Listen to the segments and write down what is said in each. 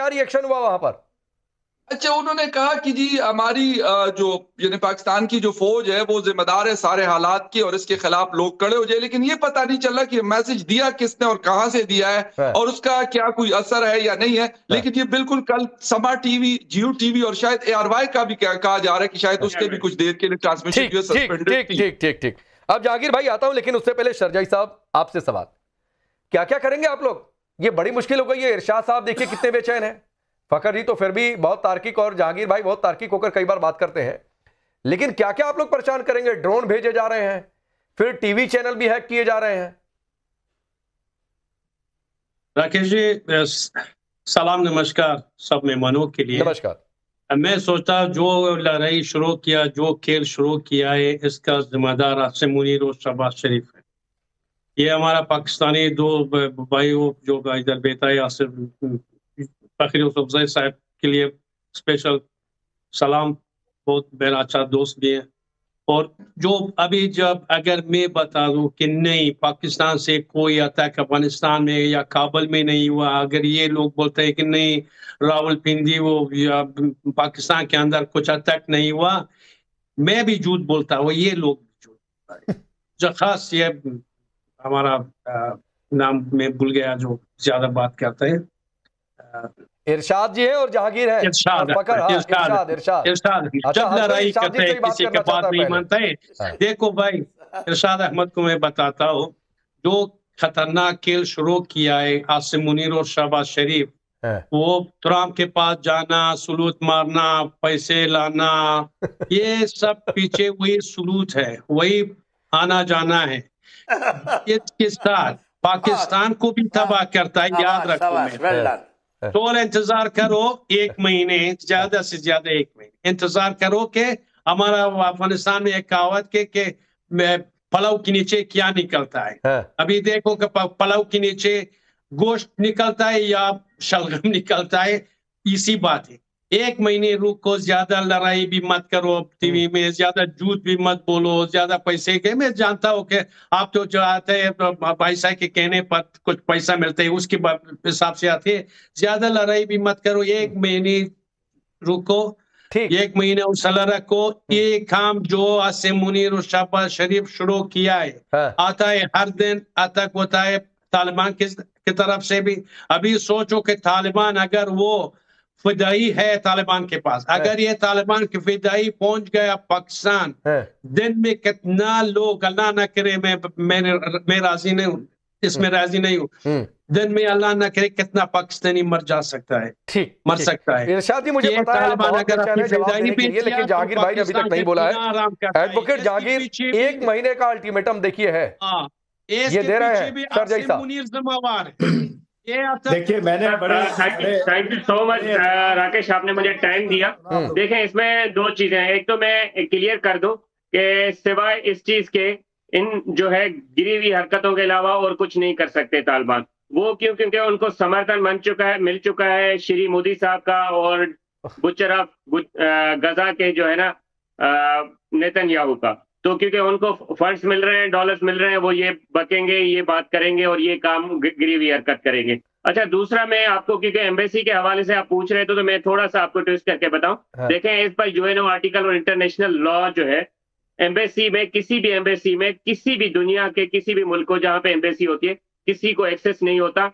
क्या रिएक्शन हुआ वहां पर? अच्छा, उन्होंने कहा कि जी हमारी जो यानी पाकिस्तान की जो फौज है वो जिम्मेदार है सारे हालात की और इसके खिलाफ लोग खड़े हो जाए, लेकिन ये पता नहीं चला कि मैसेज दिया किसने और कहां से दिया है हाँ, और उसका क्या कोई असर है या नहीं है। हाँ, लेकिन ये बिल्कुल कल समा टीवी, जियो टीवी और शायद ARY का भी कहा जा रहा है कि शायद हाँ। उसके भी कुछ देर के लिए ट्रांसमिशन ठीक जो है ठीक सस्पेंडेड ठीक थी। ठीक ठीक ठीक। अब जहांगीर भाई आता हूं, लेकिन उससे पहले शरजाई साहब आपसे सवाल, क्या क्या करेंगे आप लोग? ये बड़ी मुश्किल हो गई है। इरशाद साहब देखिए कितने बेचैन हैं, फखर जी तो फिर भी बहुत तार्किक, और जहांगीर भाई बहुत तार्किक होकर कई बार बात करते हैं, लेकिन क्या क्या आप लोग परेशान करेंगे? ड्रोन भेजे जा रहे हैं, फिर टीवी चैनल भी हैक किए जा रहे हैं। राकेश जी, सलाम नमस्कार सब मेहमानों के लिए। नमस्कार। मैं सोचता जो लड़ाई शुरू किया, जो खेल शुरू किया है, इसका जिम्मेदार आसिम मुनीर और शहबाज शरीफ है। ये हमारा पाकिस्तानी दो भाई जो इधर बेटा है, आसिम फखरी अफजल साहब के लिए स्पेशल सलाम, बहुत मेरा अच्छा दोस्त भी है। और जो अभी जब अगर मैं बता दूं कि नहीं पाकिस्तान से कोई अटैक अफगानिस्तान में या काबुल में नहीं हुआ, अगर ये लोग बोलते हैं कि नहीं रावलपिंडी वो या पाकिस्तान के अंदर कुछ अटैक नहीं हुआ, मैं भी झूठ बोलता हूँ, ये लोग भी झूठ बोलता है। जो खास ये हमारा नाम में भूल गया जो ज्यादा बात करते हैं, इरशाद जी है और जहांगीर है। इरशाद फकर, हाँ, इरशाद इरशाद। इरशाद अच्छा, जब हर कोई लड़ाई इरशाद जी करते से हैं ही बात किसी के करना बात चाहता है नहीं पहले। मानता है। हाँ, देखो भाई, इरशाद अहमद को मैं बताता हूँ, जो खतरनाक खेल शुरू किया है आसिम मुनीर और शहबाज शरीफ, हाँ। वो ट्रम्प के पास जाना, सलूट मारना, पैसे लाना, ये सब पीछे वही सलूट है, वही आना जाना है। इसके साथ पाकिस्तान को भी तबाह करता है, याद रखो। मैं तो इंतजार करो 1 महीने, ज्यादा से ज्यादा 1 महीने इंतजार करो कि हमारा अफगानिस्तान में एक कहावत के पलाव के नीचे क्या निकलता है। हाँ। अभी देखो कि पलाव के नीचे गोश्त निकलता है या शलगम निकलता है, इसी बात है। 1 महीने रुको, ज्यादा लड़ाई भी मत करो, टीवी में ज्यादा झूठ भी मत बोलो, ज्यादा पैसे के। मैं जानता हूँ कि आप तो जो आते हैं भाई साहब के कहने पर कुछ पैसा मिलता है, उसके हिसाब से आते हैं। ज्यादा लड़ाई भी मत करो, 1 महीने रुको, ठीक। 1 महीने उछला रखो। ये काम जो आसिम मुनीर और शहबाज शरीफ शुरू किया है, हाँ। आता है हर दिन अटैक होता है तालिबान की तरफ से भी। अभी सोचो कि तालिबान अगर वो फिदाई है तालिबान के पास, अगर ये तालिबान के फिदाई पहुंच गया पाकिस्तान, दिन में कितना लोग, अल्लाह ना करे, मैं राजी नहीं हूँ, इसमें राजी नहीं हूँ, दिन में अल्लाह ना करे कितना पाकिस्तानी मर जा सकता है। ठीक, मर सकता है। इरशाद जी मुझे पता है आप बहुत बेचैन हैं जवाब देने के लिए, लेकिन जहांगीर भाई ने अभी तक नहीं बोला है। एडवोकेट जहांगीर 1 महीने का अल्टीमेटम देखिए है, ये दे रहे हैं शरजाई साहब। देखिए मैंने thank you so much Rakesh, आपने मुझे टाइम दिया। देखें, इसमें दो चीजें हैं। एक तो मैं क्लियर कर दूं कि सिवाय इस चीज के इन जो है गिरी हुई हरकतों के अलावा और कुछ नहीं कर सकते तालिबान। वो क्यों? क्योंकि उनको समर्थन मिल चुका है श्री मोदी साहब का और बुचर ऑफ गजा के जो है ना नेतन्याहू का। तो क्योंकि उनको फंड्स मिल रहे हैं, डॉलर्स मिल रहे हैं, वो ये बकेंगे, ये बात करेंगे और ये काम गिरी हुई हरकत करेंगे। अच्छा, दूसरा मैं आपको, क्योंकि एम्बेसी के हवाले से आप पूछ रहे थे, तो मैं थोड़ा सा आपको ट्विस्ट करके बताऊं। देखें, इस पर यूएनओ आर्टिकल और इंटरनेशनल लॉ जो है, एम्बेसी में, किसी भी एम्बेसी में, किसी भी दुनिया के किसी भी मुल्क को जहां पे एम्बेसी होती है, किसी को एक्सेस नहीं होता।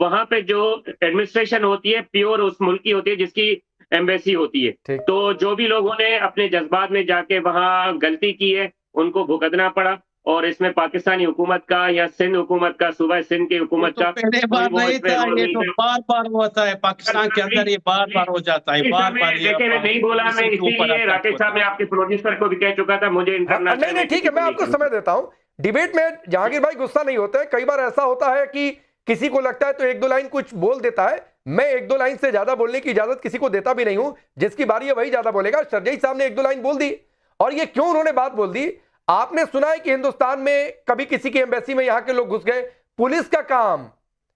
वहां पे जो एडमिनिस्ट्रेशन होती है प्योर उस मुल्क की होती है जिसकी एम्बेसी होती है। तो जो भी लोगों ने अपने जज्बात में जाके वहां गलती की है उनको भुगतना पड़ा, और इसमें पाकिस्तानी हुकूमत का या सिंध हुकूमत का, सूबा सिंध की हुकूमत का पहले बार नहीं था, ये तो बार बार होता है पाकिस्तान के अंदर, ये बार बार हो जाता है, बार बार। देखिए, मैं नहीं बोला, मैं इसीलिए राकेश साहब, मैं आपके प्रोड्यूसर को भी कह चुका था, मुझे नहीं, ठीक है, मैं आपको समय देता हूं। डिबेट में जहांगीर भाई गुस्सा नहीं होते। कई बार ऐसा होता है कि किसी को लगता है तो 1-2 लाइन कुछ बोल देता है। मैं 1-2 लाइन से ज्यादा बोलने की इजाजत किसी को देता भी नहीं हूं। जिसकी बारी है वही ज्यादा बोलेगा। शरजाई साहब ने 1-2 लाइन बोल दी, और ये क्यों उन्होंने बात बोल दी? आपने सुना है कि हिंदुस्तान में कभी किसी की एम्बेसी में यहां के लोग घुस गए? पुलिस का काम,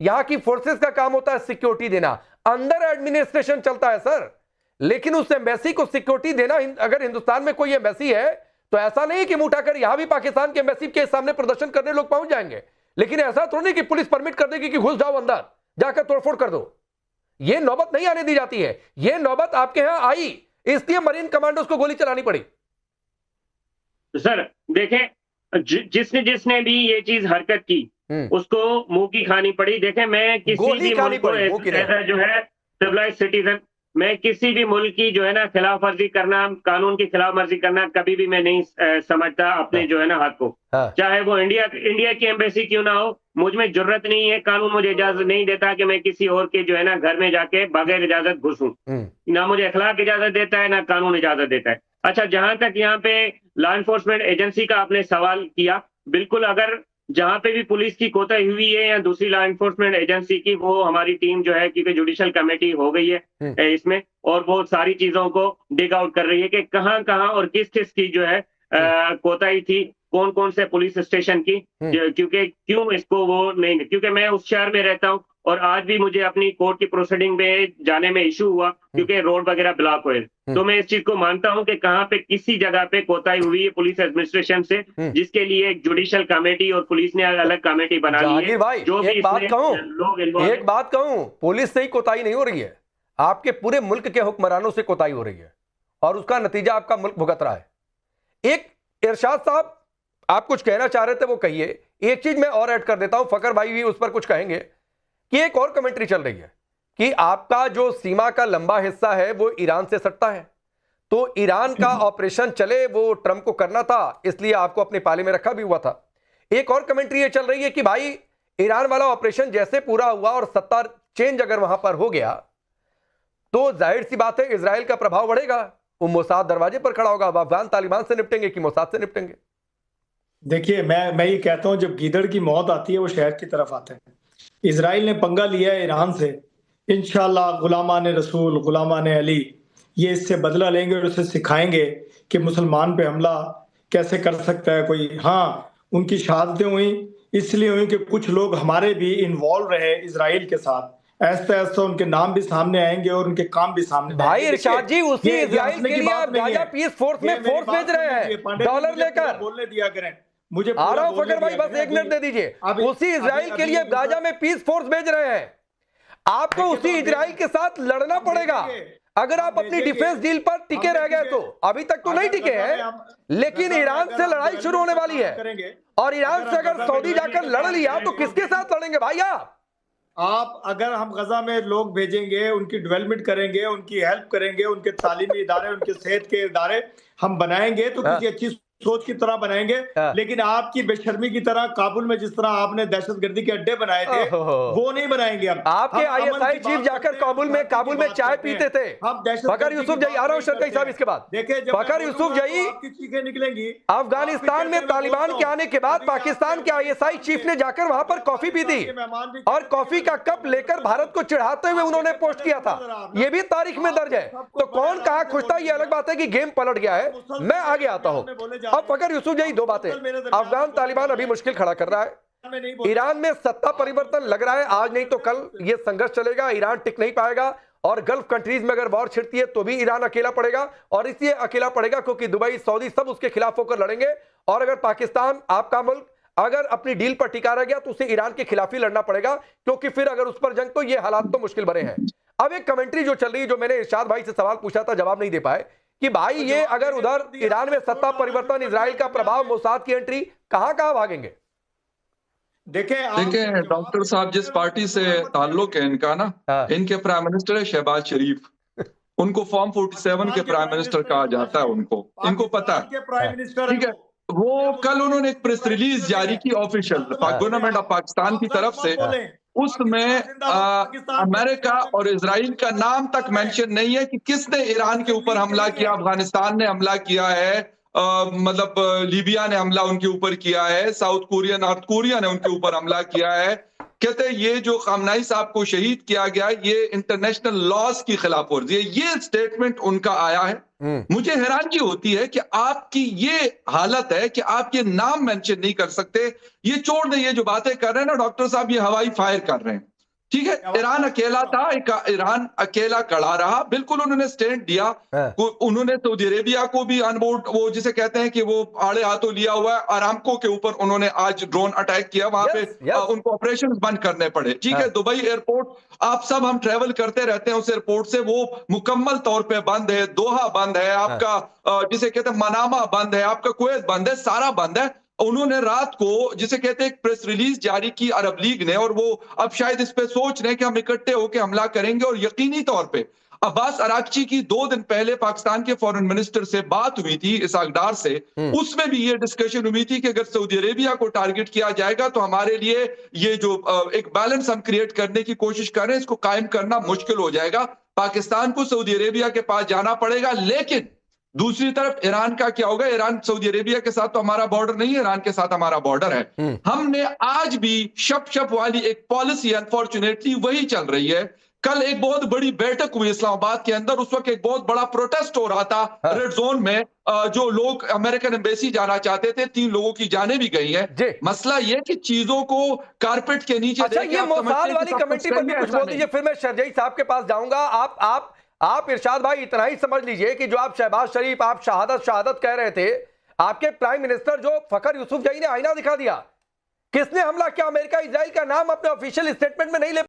यहां की फोर्सेस का काम होता है सिक्योरिटी देना, अंदर एडमिनिस्ट्रेशन चलता है सर। लेकिन उस एम्बेसी को सिक्योरिटी देना, अगर हिंदुस्तान में कोई एम्बेसी है तो ऐसा नहीं कि मुंह उठाकर यहां भी पाकिस्तान के एम्बेसी के सामने प्रदर्शन करने लोग पहुंच जाएंगे। लेकिन ऐसा थोड़ी नहीं कि पुलिस परमिट कर देगी कि घुस जाओ अंदर, जाकर तोड़फोड़ कर दो। ये नौबत नहीं आने दी जाती है। ये नौबत आपके यहां आई, इसलिए मरीन कमांडोज को गोली चलानी पड़ी। सर देखें, जिसने जिसने भी ये चीज हरकत की उसको मुंह की खानी पड़ी। देखें, मैं किसी भी मुल्क को ऐसा जो है सिविलाइज्ड सिटीजन, मैं किसी भी मुल्क की जो है ना खिलाफ वर्जी करना, कानून की खिलाफ वर्जी करना कभी भी मैं नहीं समझता अपने जो है ना हक को। चाहे वो इंडिया की एम्बेसी क्यों ना हो, मुझ में जरूरत नहीं है, कानून मुझे इजाजत नहीं देता कि मैं किसी और के जो है ना घर में जाके बगैर इजाजत घुसूं। ना मुझे अखलाक इजाजत देता है, ना कानून इजाजत देता है। अच्छा, जहां तक यहाँ पे लॉ एनफोर्समेंट एजेंसी का आपने सवाल किया, बिल्कुल, अगर जहां पे भी पुलिस की कोताही हुई है या दूसरी लॉ एनफोर्समेंट एजेंसी की, वो हमारी टीम जो है, क्योंकि जुडिशल कमेटी हो गई है इसमें, और वो सारी चीजों को डिग आउट कर रही है कि कहां कहां और किस किस की जो है कोताही थी, कौन कौन से पुलिस स्टेशन की, क्योंकि क्यों इसको वो नहीं, क्योंकि मैं उस शहर में रहता हूं और आज भी मुझे अपनी कोर्ट की प्रोसीडिंग में जाने में इशू हुआ क्योंकि रोड वगैरह ब्लॉक हुए। तो मैं इस चीज को मानता हूं कि कहां पे किसी जगह पे कोताही हुई है पुलिस एडमिनिस्ट्रेशन से, जिसके लिए एक जुडिशल कमेटी और पुलिस ने अलग कमेटी बना ली है। भाई, जो एक बात कहूं, पुलिस से ही कोताही नहीं हो रही है, आपके पूरे मुल्क के हुक्मरानों से कोताही हो रही है और उसका नतीजा आपका मुल्क भुगत रहा है। एक इरशाद साहब, आप कुछ कहना चाह रहे थे, वो कहिए। एक चीज मैं और ऐड कर देता हूं, फकर भाई भी उस पर कुछ कहेंगे कि एक और कमेंट्री चल रही है कि आपका जो सीमा का लंबा हिस्सा है वो ईरान से सटता है, तो ईरान का ऑपरेशन चले वो ट्रंप को करना था, इसलिए आपको अपने पाले में रखा भी हुआ था। एक और कमेंट्री ये चल रही है कि भाई ईरान वाला ऑपरेशन जैसे पूरा हुआ और सत्ता चेंज अगर वहां पर हो गया तो जाहिर सी बात है इजराइल का प्रभाव बढ़ेगा, वो मोसाद दरवाजे पर खड़ा होगा। अब अफगान तालिबान से निपटेंगे कि मोसाद से निपटेंगे? देखिए, मैं ये कहता हूं, जब गीदड़ की मौत आती है वो शहर की तरफ आता है। इजराइल ने पंगा लिया है ईरान से, इंशाल्लाह गुलामान रसूल, गुलामान अली, ये इससे बदला लेंगे और उसे सिखाएंगे कि मुसलमान पे हमला कैसे कर सकता है कोई। हाँ, उनकी शहादतें हुई इसलिए हुई कि कुछ लोग हमारे भी इन्वॉल्व रहे इजराइल के साथ। ऐसा ऐसा उनके नाम भी सामने आएंगे और उनके काम भी सामने। भाई इरशाद जी, उसी इजराइल के लिए आप गाजा पीस फोर्स में फोर्स भेज रहे हैं डॉलर लेकर। बोलने दिया करें मुझे, आ रहा हूं फकर भाई, बस एक मिनट दे दीजिए। उसी इजराइल के लिए गाजा में पीस फोर्स भेज रहे हैं, आपको उसी इजराइल के साथ लड़ना पड़ेगा अगर आप अपनी डिफेंस डील पर टिके रह गए तो। अभी तक तो नहीं टिके हैं, लेकिन ईरान से लड़ाई शुरू होने वाली है और ईरान से अगर सऊदी जाकर लड़ लिया तो किसके साथ लड़ेंगे भाई आप? अगर हम गजा में लोग भेजेंगे, उनकी डेवलपमेंट करेंगे, उनकी हेल्प करेंगे, उनके तालीमी इदारे, उनके सेहत के इदारे हम बनाएंगे तो किसी अच्छी सोच की तरह बनाएंगे। लेकिन आपकी बेशर्मी की तरह काबुल में जिस तरह आपने दहशतगर्दी के अड्डे बनाए थे वो नहीं बनाएंगे। अब आपके आईएसआई चीफ जाकर काबुल में चाय पीते थे। फकर यूसुफ जई, आ रहा हूं शरकई साहब इसके बाद। फकर यूसुफ जई, चीखें निकलेंगी। अफगानिस्तान में तालिबान के आने के बाद पाकिस्तान के आईएसआई चीफ ने जाकर वहां पर कॉफी पी थी और कॉफी का कप लेकर भारत को चिढ़ाते हुए उन्होंने पोस्ट किया था, ये भी तारीख में दर्ज है। तो कौन कहां खुश था, ये अलग बात है कि गेम पलट गया है। मैं आगे आता हूं। अब फकर यूसुफ जई, दो बातें। अफगान तालिबान अभी मुश्किल खड़ा कर रहा है, ईरान में सत्ता परिवर्तन लग रहा है, आज नहीं तो कल ये संघर्ष चलेगा, ईरान टिक नहीं पाएगा और गल्फ कंट्रीज में अगर वॉर छिड़ती है तो भी ईरान अकेला पड़ेगा। और इसलिए अकेला पड़ेगा क्योंकि दुबई, सऊदी सब उसके खिलाफ होकर लड़ेंगे। और अगर पाकिस्तान, आपका मुल्क, अगर अपनी डील पर टिका रह गया तो उसे ईरान के खिलाफ ही लड़ना पड़ेगा, क्योंकि फिर अगर उस पर जंग तो ये हालात तो मुश्किल बने हैं। अब एक कमेंट्री जो चल रही है, जो मैंने इरशाद भाई से सवाल पूछा था, जवाब नहीं दे पाए कि भाई ये अगर उधर ईरान में सत्ता परिवर्तन, इजराइल का प्रभाव, मोसाद की एंट्री, कहां भागेंगे? देखिए डॉक्टर साहब, जिस पार्टी से ताल्लुक है इनका ना, इनके प्राइम मिनिस्टर है शहबाज शरीफ, उनको फॉर्म 47 के प्राइम मिनिस्टर कहा जाता है। इनको पता है, ठीक है। वो कल उन्होंने एक प्रेस रिलीज जारी की ऑफिशियल गवर्नमेंट ऑफ पाकिस्तान की तरफ से, उसमें अमेरिका और इजराइल का नाम तक मेंशन नहीं है कि किसने ईरान के ऊपर हमला किया। अफगानिस्तान ने हमला किया है, मतलब लीबिया ने हमला उनके ऊपर किया है, साउथ कोरिया, नॉर्थ कोरिया ने उनके ऊपर हमला किया है। कहते हैं ये जो खामनाई साहब को शहीद किया गया, ये इंटरनेशनल लॉज की खिलाफ वर्जी है। ये स्टेटमेंट उनका आया है। मुझे हैरानगी होती है कि आपकी ये हालत है कि आप ये नाम मेंशन नहीं कर सकते। ये छोड़ दे, ये जो बातें कर रहे हैं ना डॉक्टर साहब, ये हवाई फायर कर रहे हैं। ठीक है, ईरान अकेला था, ईरान अकेला खड़ा रहा, बिल्कुल उन्होंने स्टैंड दिया। उन्होंने सऊदी अरेबिया को भी अनबोर्ड, वो जिसे कहते हैं कि वो आड़े हाथों लिया हुआ है। अरामको के ऊपर उन्होंने आज ड्रोन अटैक किया, वहां पे उनको ऑपरेशन बंद करने पड़े। ठीक है, दुबई एयरपोर्ट आप सब हम ट्रेवल करते रहते हैं उस एयरपोर्ट से, वो मुकम्मल तौर पे बंद है। दोहा बंद है आपका, जिसे कहते हैं मनामा बंद है आपका, कुवैत बंद है, सारा बंद है। उन्होंने रात को जिसे कहते हैं एक प्रेस रिलीज जारी की अरब लीग ने, और वो अब शायद इस पे सोच रहे हैं कि हम इकट्ठे होकर हमला करेंगे। और यकीनी तौर पे अब्बास अराक्ची की 2 दिन पहले पाकिस्तान के फॉरेन मिनिस्टर से बात हुई थी, इसहाक डार से, उसमें भी ये डिस्कशन हुई थी कि अगर सऊदी अरेबिया को टारगेट किया जाएगा तो हमारे लिए ये जो एक बैलेंस हम क्रिएट करने की कोशिश कर रहे हैं, इसको कायम करना मुश्किल हो जाएगा। पाकिस्तान को सऊदी अरेबिया के पास जाना पड़ेगा। लेकिन दूसरी तरफ ईरान का क्या होगा? ईरान सऊदी अरेबिया के साथ तो हमारा बॉर्डर नहीं है, ईरान के साथ हमारा बॉर्डर है। हमने आज भी शप वाली एक पॉलिसी अनफॉर्चुनेटली वही चल रही है। कल एक बहुत बड़ी बैठक हुई इस्लामाबाद के अंदर, उस वक्त एक बहुत बड़ा प्रोटेस्ट हो रहा था रेड जोन में, जो लोग अमेरिकन एम्बेसी जाना चाहते थे, 3 लोगों की जानें भी गई हैं। मसला ये कि चीजों को कारपेट के नीचे, अच्छा, ये मोसाद वाली कमेटी पर भी कुछ बोल दीजिए, फिर मैं शरजई साहब के पास जाऊंगा। आप इरशाद भाई इतना ही समझ लीजिए कि जो आप शहबाज शरीफ, आप शहादत कह रहे थे, आपके प्राइम मिनिस्टर जो फखर यूसुफजई ने आईना दिखा दिया। किसने हमला किया? अमेरिका इजराइल का नाम अपने ऑफिशियल स्टेटमेंट में नहीं ले